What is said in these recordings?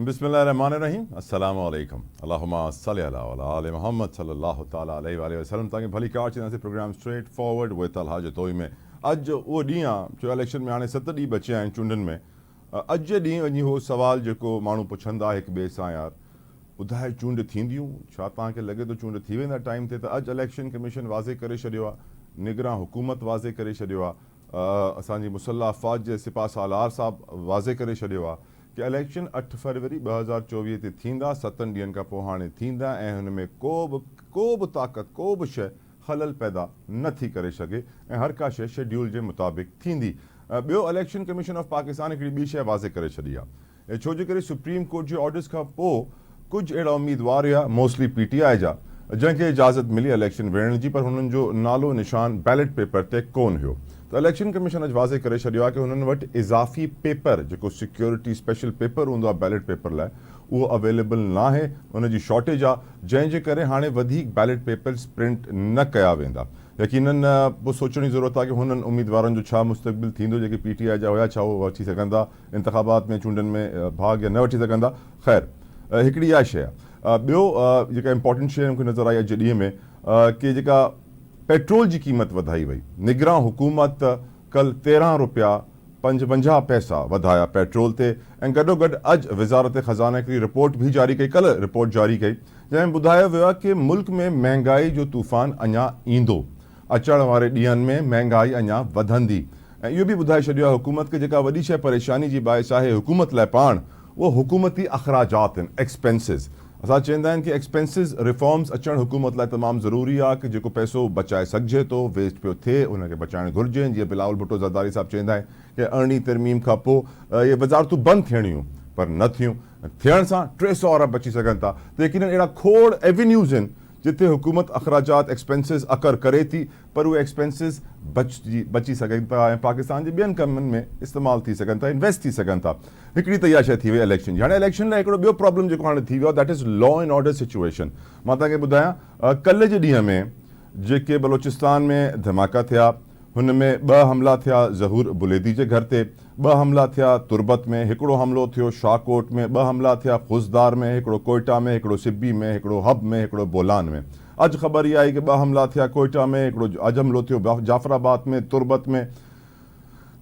बिस्मिल्लाहिर्रहमानिर्रहीम अस्सलाम वालेकुम अल्लाहुम्मा सल्लि अला आले मोहम्मद सल्लल्लाहु ताला अलैहि वसल्लम ताकि भली कार चीज़ से programme straight forward with Alhaj तोई में अज वो ॾींहुं जो इलेक्शन में हाणे 7 ॾींहं बचिया आहिनि चूंडनि में अॼु जे ॾींहुं वञी हो सुवाल जेको माण्हू पुछंदा हिक ॿिए सां यार ॿुधाए चूंड थींदियूं छा तव्हांखे लॻे थो चूंड थी वेंदा टाइम ते त अॼु इलेक्शन कमीशन वाज़े करे छॾियो आहे निगरां हुकूमत वाज़े करे छॾियो आहे असांजी मुसल्ह फ़ौज जे सिपा सालार साहब वाज़े करे छॾियो आहे कि इलेक्शन 8 फरवरी 2024 ते थींदा 7 ॾींहंनि खां पोइ हाणे थींदा ऐं हुन में को बि ताक़त को बि शइ खलल पैदा न थी करे सघे ऐं हर का शइ शेड्यूल जे मुताबिक़ थींदी। ॿियो इलेक्शन कमीशन ऑफ पाकिस्तान हिकिड़ी ॿी शइ वाज़े करे छॾी आहे छो जे करे सुप्रीम कोर्ट जे ऑर्डर्स खां पोइ कुझु अहिड़ा उम्मीदवार हुआ मोस्टली PTI जा जंहिंखे इजाज़त मिली इलेक्शन विढ़ण जी पर हुननि जो नालो निशान बैलेट पेपर ते कोन हुयो त इलेक्शन कमीशन अॼु वाज़े करे छॾियो आहे कि हुननि वटि इज़ाफ़ी पेपर जेको सिक्योरिटी स्पेशल पेपर हूंदो आहे बैलेट पेपर लाइ उहो अवेलेबल न आहे उनजी शॉर्टेज आहे जंहिंजे करे हाणे वधीक बैलेट पेपर्स प्रिंट न कया वेंदा। यकीनन पोइ सोचण जी ज़रूरत आहे कि हुननि उम्मीदवारनि जो छा मुस्तक़बिल थींदो जेके PTI जा हुया छा उहो वठी सघंदा इंतख़ाबात में चूंडनि में भाग या न वठी सघंदा। ख़ैर हिकिड़ी इहा शइ आहे। ॿियो जेका इंपॉर्टेंट शइ मूंखे नज़र आई अॼु ॾींहं में कि जेका पेट्रोल जी क़ीमत वधाई वई निगरां हुकूमत कल 13 रुपया 55 पैसा वधाया पेट्रोल ते ऐं गॾोगॾु अॼु वज़ारत ख़ज़ाना हिकिड़ी रिपोर्ट बि जारी कई कल्ह रिपोर्ट जारी कई जंहिंमें ॿुधायो वियो आहे कि मुल्क में महांगाई जो तूफ़ान अञा ईंदो अचण वारे ॾींहंनि में महांगाई अञा वधंदी ऐं इहो बि ॿुधाए छॾियो आहे हुकूमत खे जेका वॾी शइ परेशानी जी बाहिस आहे हुकूमत लाइ पाण उहो हुकूमती अख़राजात आहिनि एक्सपेंसिस। असां चवंदा आहिनि कि एक्सपेंसिस रिफॉर्म्स अचणु हुकूमत लाइ तमामु ज़रूरी आहे कि जेको पैसो बचाए सघिजे थो वेस्ट पियो थिए उनखे बचाइणु घुरिजे। जीअं बिलावल भुट्टो ज़रदारी साहब चवंदा आहिनि कि अरिड़हीं तरमीम खां पोइ इहे वज़ारतूं बंदि थियणियूं पर न थियूं थियण सां 300 अरब बची सघनि था त यकीनन अहिड़ा खोड़ एवेन्यूज़ आहिनि जिथे हुकूमत अख़राजात एक्सपेंसिस अकर करे थी पर उहे एक्सपेंसिस बची सघनि था ऐं पाकिस्तान जे ॿियनि कमनि में इस्तेमालु थी सघनि था इन्वेस्ट थी सघनि था। हिकिड़ी त इहा शइ थी वई इलेक्शन जी। हाणे इलेक्शन लाइ हिकिड़ो ॿियो प्रॉब्लम जेको हाणे थी वियो आहे that is law and order situation. मां तव्हांखे ॿुधायां कल्ह जे ॾींहं में जेके बलोचिस्तान में धमाका थिया हुन में 2 हमला थिया ज़हूर बुलेदी जे घर ते 2 हमला थिया तुर्बत में हिकिड़ो हमिलो थियो शाहकोट में 2 हमला थिया खुज़दार में हिकिड़ो कोयटा में हिकिड़ो सिब्बी में हिकिड़ो हब में हिकिड़ो बोलान में। अॼु ख़बर इहा आई कि 2 हमला थिया कोयटा में हिकिड़ो अॼु हमिलो थियो जाफराबाद में तुर्बत में।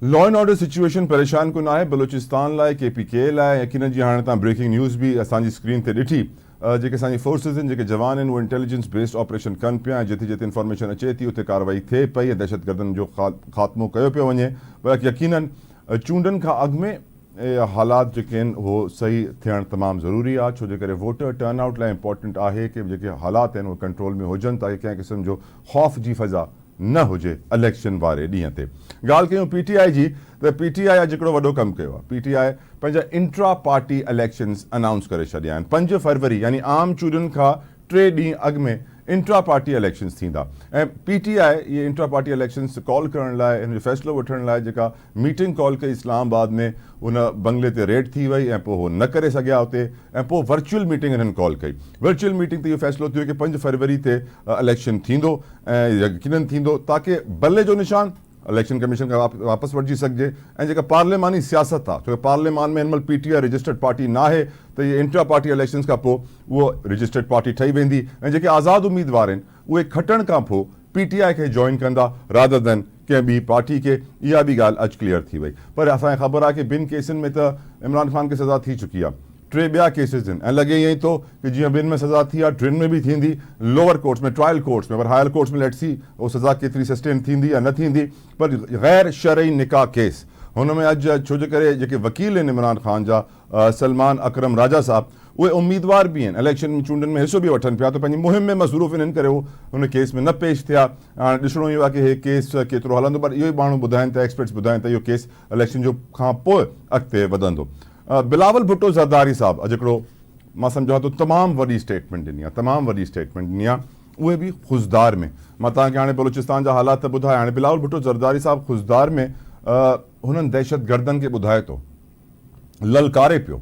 लॉ एंड ऑर्डर सिचुएशन परेशान कोन आहे बलूचिस्तान लाइ KPK लाइ यकीनन जी हाणे तव्हां ब्रेकिंग न्यूज़ बि असांजी स्क्रीन ते ॾिठी जेके असांजी फोर्सिस आहिनि जेके जवान आहिनि उहे इंटेलिजेंस बेस्ड ऑपरेशन कनि पिया ऐं जिते जिते इंफॉर्मेशन अचे थी उते कार्रवाई थिए पई ऐं दहशतगर्दनि जो ख़ात्मो कयो पियो वञे पर यकीनन चूंडनि खां अॻु में हालात जेके आहिनि उहो सही थियणु तमामु ज़रूरी आहे छो जे करे वोटर टर्नआउट लाइ इंपॉर्टेंट आहे कि जेके हालात आहिनि उहे कंट्रोल में हुजनि ताकि कंहिं क़िस्म जो ख़ौफ़ जी फ़ज़ा न हुजे इलेक्शन वारे ॾींहं ते। ॻाल्हि कयूं PTI जी त PTI अॼु हिकिड़ो वॾो कमु कयो आहे। PTI पंहिंजा इंट्रा पार्टी इलेक्शन्स अनाउंस करे छॾिया आहिनि 5 फरवरी यानी आम चूंडनि खां 3 ॾींहं अॻु में इंट्रा पार्टी इलेक्शन्स थींदा ऐं PTI इहे इंट्रा पार्टी इलेक्शन्स कॉल करण लाइ हिन जो फ़ैसिलो वठण लाइ जेका मीटिंग कॉल कई इस्लामाबाद में उन बंगले ते रेड थी वई ऐं पोइ उहो न करे सघिया हुते ऐं पोइ वर्चुअल मीटिंग हिननि कॉल कई। वर्चुअल मीटिंग ते इहो फ़ैसिलो थियो कि 5 फरवरी ते इलेक्शन थींदो ऐं यकीनन थींदो ताकि बल्ले जो निशान इलेक्शन कमीशन खां वापसि वठिजी सघिजे ऐं जेका पार्लिमानी सियासत आहे छो कि पार्लिमान में हिन महिल PTI रजिस्टर्ड पार्टी न आहे त इहे इंट्रा पार्टी इलेक्शन्स खां पोइ उहो रजिस्टर्ड पार्टी ठही वेंदी ऐं जेके आज़ादु उम्मीदवार आहिनि उहे खटण खां पोइ PTI खे जॉइन कंदा रादर देन कंहिं ॿी पार्टी खे। इहा बि ॻाल्हि अॼु क्लियर थी वई पर असांखे ख़बर आहे कि 2 केसनि में त इमरान ख़ान खे सज़ा थी चुकी आहे 3 ॿिया केसिस आहिनि ऐं लॻे ईअं ई थो कि जीअं 2 में सज़ा थी आहे 3 में बि थींदी लोअर कोर्ट्स में ट्रायल कोर्ट्स में पर हायर कोर्ट्स में लेट्स सी उहो सज़ा केतिरी सस्टेन थींदी या न थींदी पर गैर शरई निकाह केस हुन में अॼु छो जे करे जेके वकील आहिनि इमरान ख़ान जा सलमान अकरम राजा साहब उहे उम्मीदवार बि आहिनि इलेक्शन चूंडनि में हिसो बि वठनि पिया त पंहिंजी मुहिम में मसरूफ़ इन्हनि करे उहो हुन केस में न पेश थिया। हाणे ॾिसणो इहो आहे कि इहे केस केतिरो हलंदो पर इहो ई माण्हू ॿुधाइनि था एक्सपर्ट्स ॿुधाइनि था इहो केस इलेक्शन जो खां पोइ अॻिते वधंदो। बिलावल भुट्टो ज़रदारी साहब अॼु हिकिड़ो मां सम्झां थो तमामु वॾी स्टेटमेंट ॾिनी आहे उहे बि खुज़दार में। मां तव्हांखे हाणे बलूचिस्तान जा हालात ॿुधाया हाणे बिलावल भुट्टो ज़रदारी साहब खुज़दार में हुननि दहशतगर्दनि खे ॿुधाए थो ललकारे पियो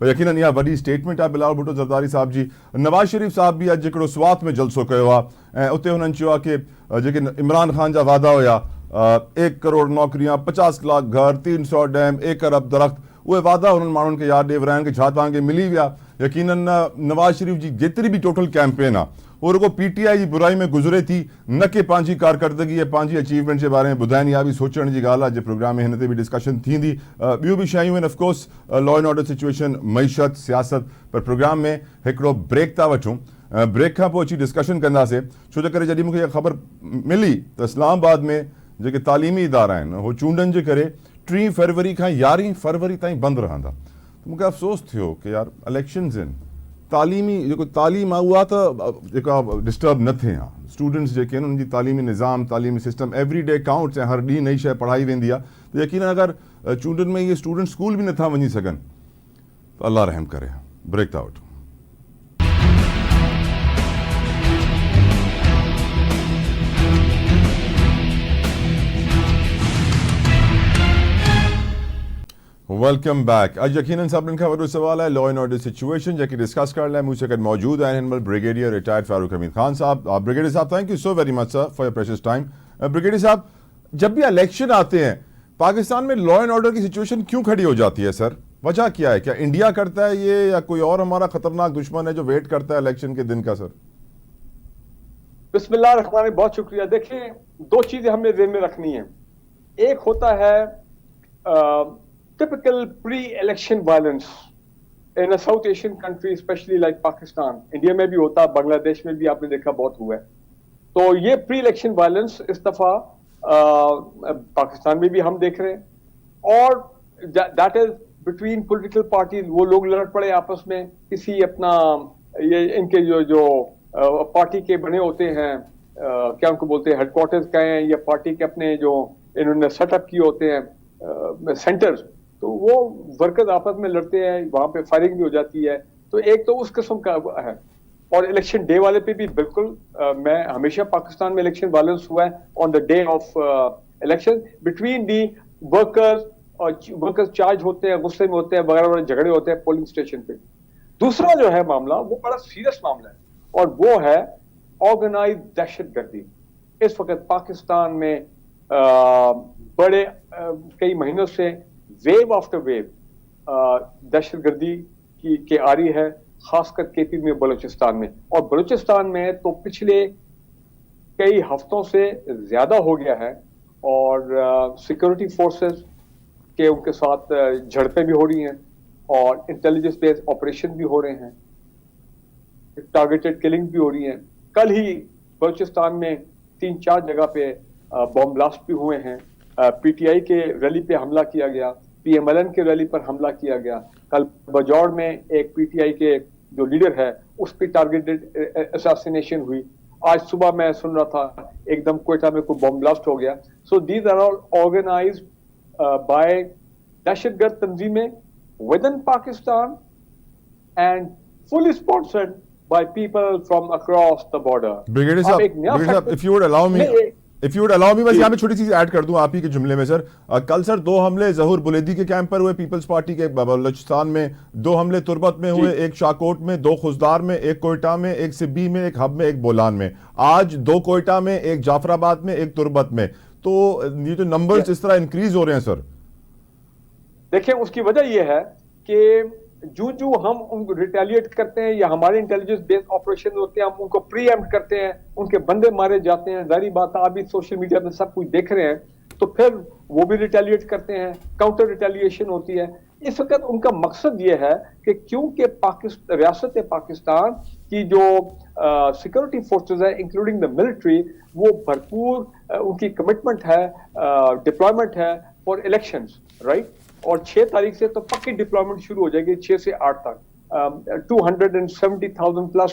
पर यकीनन इहा वॾी स्टेटमेंट आहे बिलावल भुट्टो ज़रदारी साहब जी। नवाज़ शरीफ़ साहब बि अॼु हिकिड़ो स्वात में जलसो कयो आहे ऐं उते हुननि चयो आहे कि जेके इमरान ख़ान जा वादा हुया 1 करोड़ नौकरियां 50 लाख घर 300 डैम 1 अरब दरख़्त उहे वादा हुननि माण्हुनि खे यादि ॾे विराइण के छा तव्हांखे मिली विया। यकीनन नवाज़ शरीफ़ जी जेतिरी बि टोटल कैंपेन आहे वो रुगो PTI जी बुराई में गुज़रे थी न कि पंहिंजी कारकर्दगी ऐं पंहिंजी अचीवमेंट जे बारे में ॿुधाइनि। इहा बि सोचण जी ॻाल्हि आहे जे प्रोग्राम में हिन ते बि डिस्कशन थींदी। ॿियूं बि शयूं आहिनि of course law and order situation मईशत सियासत पर प्रोग्राम में हिकिड़ो ब्रेक था वठूं। ब्रेक खां पोइ अची डिस्कशन कंदासीं छो जो करे जॾहिं मूंखे इहा ख़बर मिली त इस्लामाबाद में जेके तालीमी इदारा आहिनि हो चूंडनि जे करे 3 फरवरी खां 11 फरवरी ताईं बंदि रहंदा। त मूंखे अफ़सोस थियो कि यार इलेक्शन्स आहिनि तालीमी जेको तालीम आहे उहा त जेका डिस्टर्ब न थिए हा स्टूडेंट्स जेके आहिनि उन्हनि जी तालीमी निज़ाम तालीमी सिस्टम एवरी डे काउंट्स ऐं हर ॾींहुं नई शइ पढ़ाई वेंदी आहे त यकीन अगरि चूंडनि में इहे स्टूडेंट स्कूल बि नथा वञी सघनि त अल्लाह रहम करे। ब्रेक था वठूं। Welcome back. अज यकीनन सभिनीनि खां वॾो सवाल है लॉ एंड ऑर्डर सिचुएशन जेकी डिस्कस करण लाइ मूंसां गॾु मौजूद आहिनि हिन महिल ब्रिगेडियर रिटायर्ड फारूक हमीद खान साहब। ब्रिगेडियर साहब thank you so very much sir for your precious time. Brigadier साहब जब भी इलेक्शन आते हैं पाकिस्तान में लॉ एंड ऑर्डर की सिचुएशन क्यों खड़ी हो जाती है सर? वजह क्या है? क्या इंडिया करता है ये या कोई और हमारा खतरनाक दुश्मन है जो वेट करता है इलेक्शन के दिन का? सर बिस्मिल्लाह रहमान रहीम, बहुत शुक्रिया। देखिए 2 चीजें हमें ज़हन में रखनी है। एक होता है typical pre-election violence in a South Asian country, especially like Pakistan. India में भी होता, बांग्लादेश में भी आपने देखा बहुत हुआ है। तो ये pre-election violence इस दफा पाकिस्तान में भी हम देख रहे हैं और that is between political parties। वो लोग लड़ पड़े आपस में किसी अपना ये इनके जो पार्टी के बने होते हैं क्या उनको बोलते हैं हेडक्वार्टर्स कहें या पार्टी के अपने जो इन्होंने सेटअप किए होते हैं सेंटर्स, तो वो वर्कर्स आपस में लड़ते हैं, वहां पे फायरिंग भी हो जाती है। तो एक तो उस किस्म का है। और इलेक्शन डे वाले पे भी बिल्कुल मैं हमेशा पाकिस्तान में इलेक्शन वायलेंस हुआ है on the day of election between the workers और वर्कर्स चार्ज होते हैं, गुस्से में होते हैं, वगैरह वगैरह झगड़े होते हैं पोलिंग स्टेशन पे। दूसरा जो है मामला वो बड़ा सीरियस मामला है और वो है ऑर्गेनाइज दहशतगर्दी। इस वक्त पाकिस्तान में बड़े कई महीनों से वेव आफ्टर वेव दहशतगर्दी की आ रही है, खासकर केपी में, बलूचिस्तान में। और बलूचिस्तान में तो पिछले कई हफ्तों से ज्यादा हो गया है और सिक्योरिटी फोर्सेस के उनके साथ झड़पें भी हो रही हैं और इंटेलिजेंस बेस्ड ऑपरेशन भी हो रहे हैं, टारगेटेड किलिंग भी हो रही हैं। कल ही बलूचिस्तान में 3-4 जगह पे बॉम्ब ब्लास्ट भी हुए हैं। PTI के रैली पे हमला किया गया, PMLN के रैली पर हमला किया गया। कल बजौड़ में एक PTI के जो लीडर है उस पर टारगेटेड असैसिनेशन हुई। आज सुबह मैं सुन रहा था एकदम क्वेटा में कोई बॉम्ब ब्लास्ट हो गया। So these are all organised by दहशतगर्द तंजीमें within Pakistan and fully sponsored by people from across the border. Brigadier साहब if you would allow me बस यहाँ पे छोटी चीज ऐड कर दूं आप ही के जुमले में सर। कल सर 2 हमले ज़हूर बुलेदी के कैंप पर हुए पीपल्स पार्टी के बलूचिस्तान में, 2 हमले तुर्बत में हुए, एक शाकोट में, 2 खुजदार में, एक कोयटा में, एक सिब्बी में, एक हब में, एक बोलान में। आज 2 कोयटा में, एक जाफराबाद में, एक तुर्बत में। तो ये जो नंबर्स इस तरह इंक्रीज हो रहे हैं सर, देखिए उसकी वजह ये है कि जो हम उनको रिटेलिएट करते हैं या हमारे इंटेलिजेंस बेस्ड ऑपरेशन होते हैं, हम उनको प्रीएम्प्ट करते हैं, उनके बंदे मारे जाते हैं। जारी बात है, अभी सोशल मीडिया में सब कुछ देख रहे हैं, तो फिर वो भी रिटेलिएट करते हैं, काउंटर रिटेलिएशन होती है। इस वक्त उनका मकसद ये है कि क्योंकि रियासत पाकिस्तान की जो सिक्योरिटी फोर्सेस है इंक्लूडिंग द मिलिट्री, वो भरपूर उनकी कमिटमेंट है, डिप्लॉयमेंट है फॉर इलेक्शंस, राइट। और 6 तारीख से तो पक्की डिप्लॉयमेंट शुरू हो जाएगी, 6 से 8 तक। 270,000 plus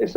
It's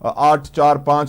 8-4-5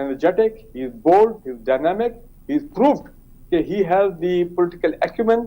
energetic, he is bold, he is dynamic, he is proved that he has the political acumen,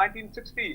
1960.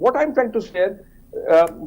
what I'm trying to say,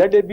ZAB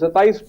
27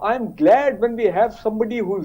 I am glad when we have somebody who's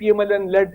PMLN led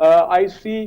I see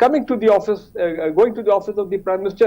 coming to the office, going to the office of the Prime Minister.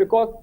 because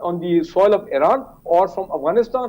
on the soil of Iran or from Afghanistan.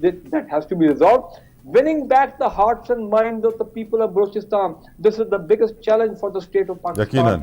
that has to be resolved. Winning back the hearts and minds of the people of Balochistan, this is the biggest challenge for the state of Pakistan.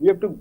We have to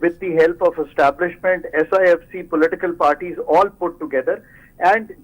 with the help of establishment, SIFC, political parties all put together, and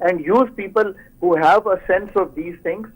and use people who have a sense of these things.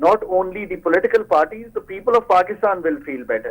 Not only the political parties, the people of Pakistan will feel better.